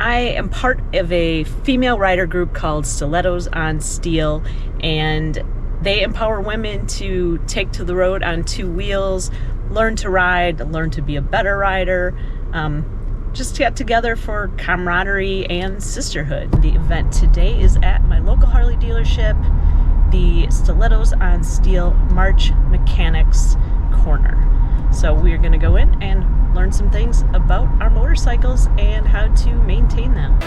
I am part of a female rider group called Stilettos on Steel, and they empower women to take to the road on two wheels, learn to ride, learn to be a better rider, just get together for camaraderie and sisterhood. The event today is at my local Harley dealership, the Stilettos on Steel March Mechanics Corner. So we're going to go in and learn some things about our motorcycles and how to maintain them.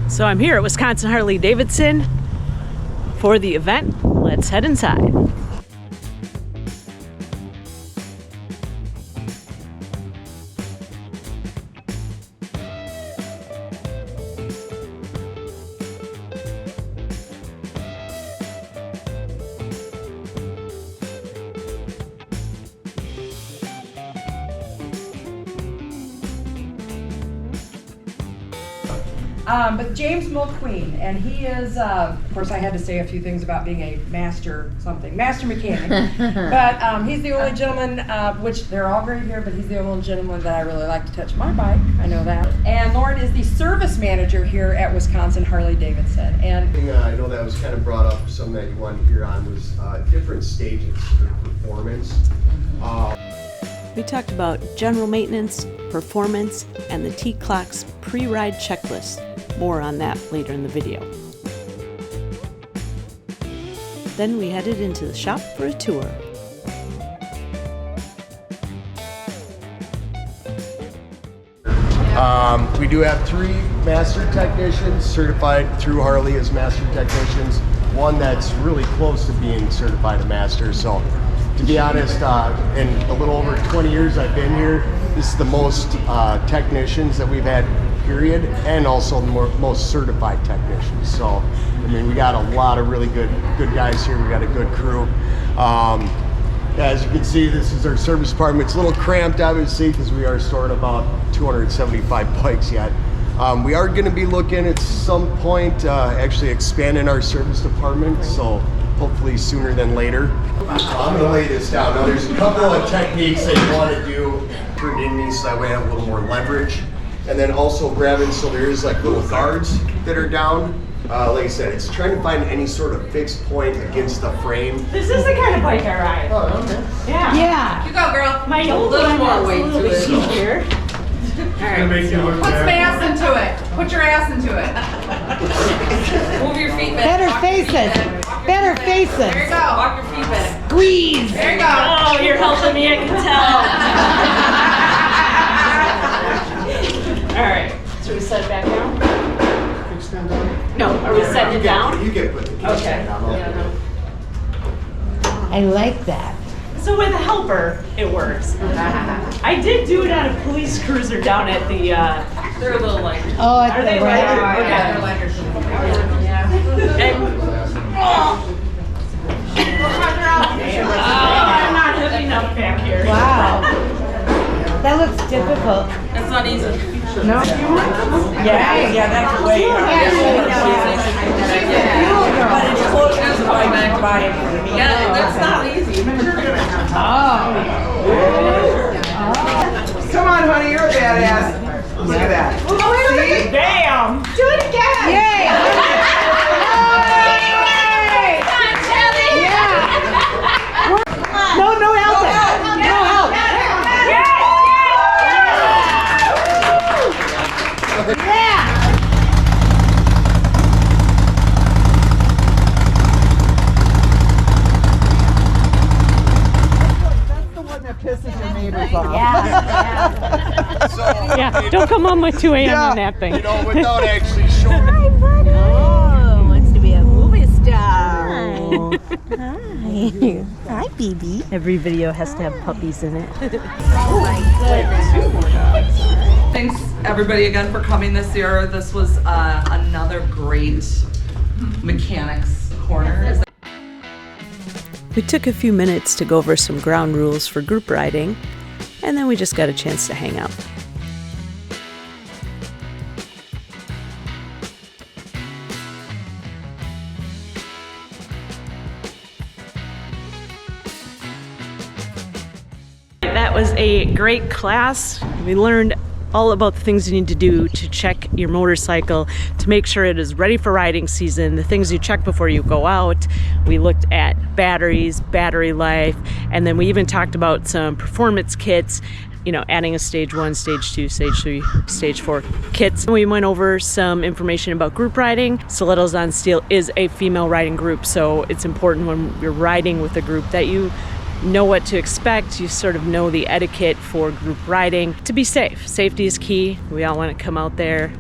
So I'm here at Wisconsin Harley Davidson for the event. Let's head inside. But James Mulqueen, and he is, of course I had to say a few things about being a master mechanic, but he's the only gentleman, which they're all great here, but he's the only gentleman that I really like to touch my bike, I know that. And Lauren is the service manager here at Wisconsin Harley Davidson. And I know that was kind of brought up, something that you wanted to hear on was different stages of performance. We talked about general maintenance, performance, and the T-CLOCS pre-ride checklist. More on that later in the video. Then we headed into the shop for a tour. We do have 3 master technicians certified through Harley as master technicians. One that's really close to being certified a master. So to be honest, in a little over 20 years I've been here, this is the most technicians that we've had, period, and also the most certified technicians. So, I mean, we got a lot of really good guys here. We got a good crew. As you can see, this is our service department. It's a little cramped, obviously, because we are storing about 275 bikes yet. We are going to be looking at some point actually expanding our service department, so hopefully sooner than later. I'm going to lay this down. Now, there's a couple of techniques that you want to do, turn in these so that way I have a little more leverage. And then also grabbing, so there is like little guards that are down. Like I said, it's trying to find any sort of fixed point against the frame. This is the kind of bike I ride. Oh, okay. Yeah. yeah, you go, girl. My old one more weight to it. Easier. All right. Put some ass into it. Put your ass into it. Move your feet back. Better face it. Better face it. There you go. Walk your feet back. Squeeze. There you go. Oh, you're helping me, I can tell. All right. Should we set it back down? No, are we setting it down? You can put the Okay. down. I like that. So with a helper, it works. I did do it on a police cruiser down at the. They're a little lighter. Oh, I Are they think lighter? right. Yeah, they're lighter. And, I'm not heavy enough back here. Wow. That looks difficult. That's not easy. No. Yeah, that's way But it's close to my body. Yeah, that's not easy. Come on, honey, you're a badass. Look at that. See? Bam! Do it again. Yay. Yeah. No help. No help. Yeah. That's the one that pisses your neighbors off. Yeah, don't come on with 2 a.m. on that thing. You know, without actually showing. Hi, buddy. Oh, wants to be a movie star. Hi. Hi, BB. Every video has to have puppies in it. Oh my goodness. Thanks everybody again for coming this year. This was another great mechanics corner. We took a few minutes to go over some ground rules for group riding, and then we just got a chance to hang out. was a great class. We learned all about the things you need to do to check your motorcycle to make sure it is ready for riding season, the things you check before you go out. We looked at batteries, battery life, and then we even talked about some performance kits, you know, adding a stage 1, stage 2, stage 3, stage 4 kits. We went over some information about group riding. Stilettos on Steel is a female riding group, so it's important when you're riding with a group that you know what to expect. You sort of know the etiquette for group riding to be safe. Safety is key. We all want to come out there,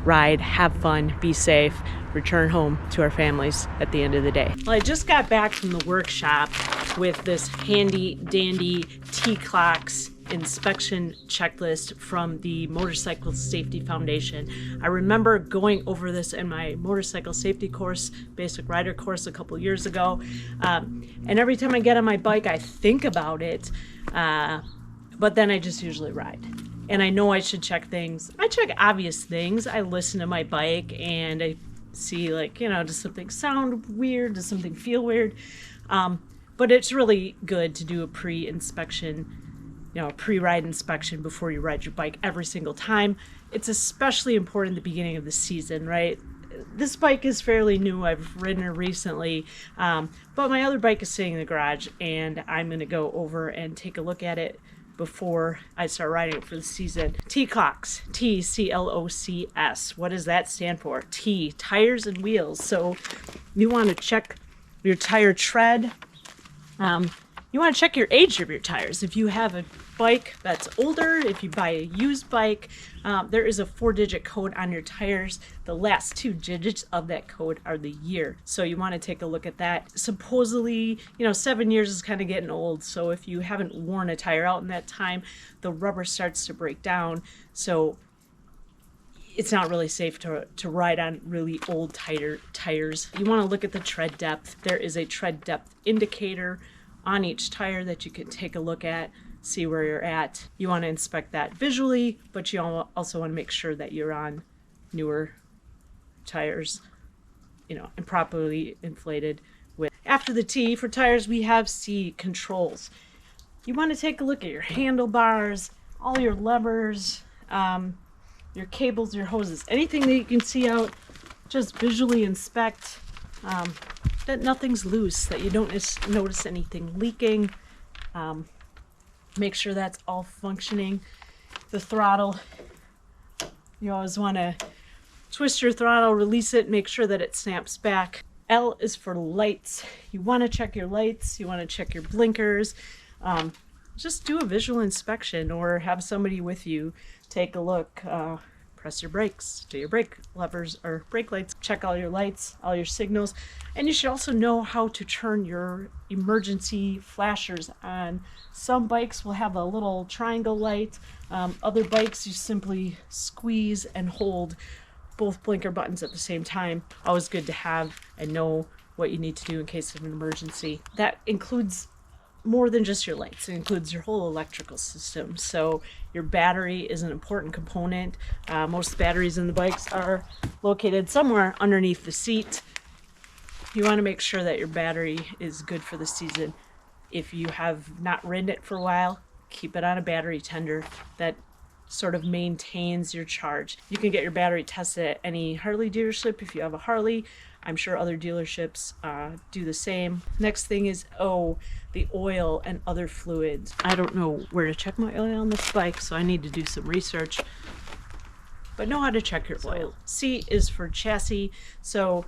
ride, have fun, be safe, return home to our families at the end of the day. Well, I just got back from the workshop with this handy dandy T-CLOCS inspection checklist from the Motorcycle Safety Foundation. I remember going over this in my motorcycle safety course, basic rider course a couple years ago. And every time I get on my bike, I think about it, but then I just usually ride. And I know I should check things. I check obvious things. I listen to my bike and I see, like, you know, does something sound weird? Does something feel weird? But it's really good to do a pre-inspection, you know, a pre-ride inspection before you ride your bike every single time. It's especially important at the beginning of the season, right? This bike is fairly new. I've ridden her recently, but my other bike is sitting in the garage, and I'm going to go over and take a look at it before I start riding it for the season. T-CLOCS, T-C-L-O-C-S. What does that stand for? T, tires and wheels. So you want to check your tire tread. You want to check your age of your tires. If you have a bike that's older, if you buy a used bike, there is a 4-digit code on your tires. The last 2 digits of that code are the year. So you want to take a look at that. Supposedly, you know, 7 years is kind of getting old. So if you haven't worn a tire out in that time, the rubber starts to break down. So it's not really safe to ride on really old tires. You want to look at the tread depth. There is a tread depth indicator on each tire that you can take a look at, see where you're at. You want to inspect that visually, but you also want to make sure that you're on newer tires, you know, and properly inflated with. After the T for tires, we have C, controls. You want to take a look at your handlebars, all your levers, your cables, your hoses, anything that you can see out, just visually inspect. That nothing's loose, that you don't notice anything leaking. Make sure that's all functioning. The throttle, you always want to twist your throttle, release it, make sure that it snaps back. L is for lights. You want to check your lights, you want to check your blinkers. Just do a visual inspection or have somebody with you take a look. Press your brakes, do your brake levers or brake lights, check all your lights, all your signals, and you should also know how to turn your emergency flashers on. Some bikes will have a little triangle light. Other bikes, you simply squeeze and hold both blinker buttons at the same time. Always good to have and know what you need to do in case of an emergency. That includes more than just your lights. It includes your whole electrical system. So your battery is an important component. Most batteries in the bikes are located somewhere underneath the seat. You want to make sure that your battery is good for the season. If you have not ridden it for a while, keep it on a battery tender that sort of maintains your charge. You can get your battery tested at any Harley dealership if you have a Harley. I'm sure other dealerships do the same. Next thing is O, the oil and other fluids. I don't know where to check my oil on this bike, so I need to do some research. But know how to check your oil. C is for chassis. So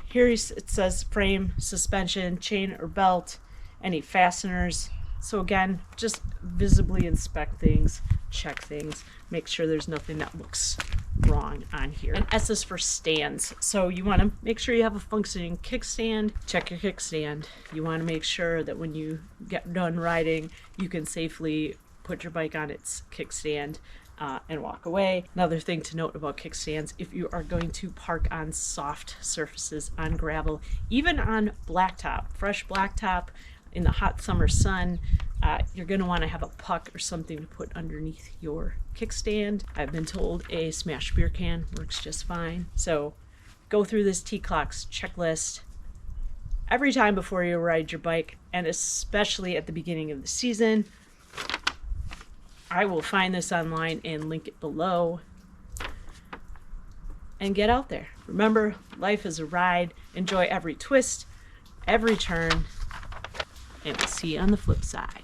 here it says frame, suspension, chain or belt, any fasteners. So again, just visibly inspect things, check things, make sure there's nothing that looks wrong on here. And S is for stands. So you want to make sure you have a functioning kickstand. Check your kickstand. You want to make sure that when you get done riding, you can safely put your bike on its kickstand and walk away. Another thing to note about kickstands, if you are going to park on soft surfaces, on gravel, even on blacktop, fresh blacktop, in the hot summer sun, you're going to want to have a puck or something to put underneath your kickstand. I've been told a smashed beer can works just fine. So go through this T-CLOCS checklist every time before you ride your bike, and especially at the beginning of the season. I will find this online and link it below. And get out there. Remember, life is a ride. Enjoy every twist, every turn, and we'll see you on the flip side.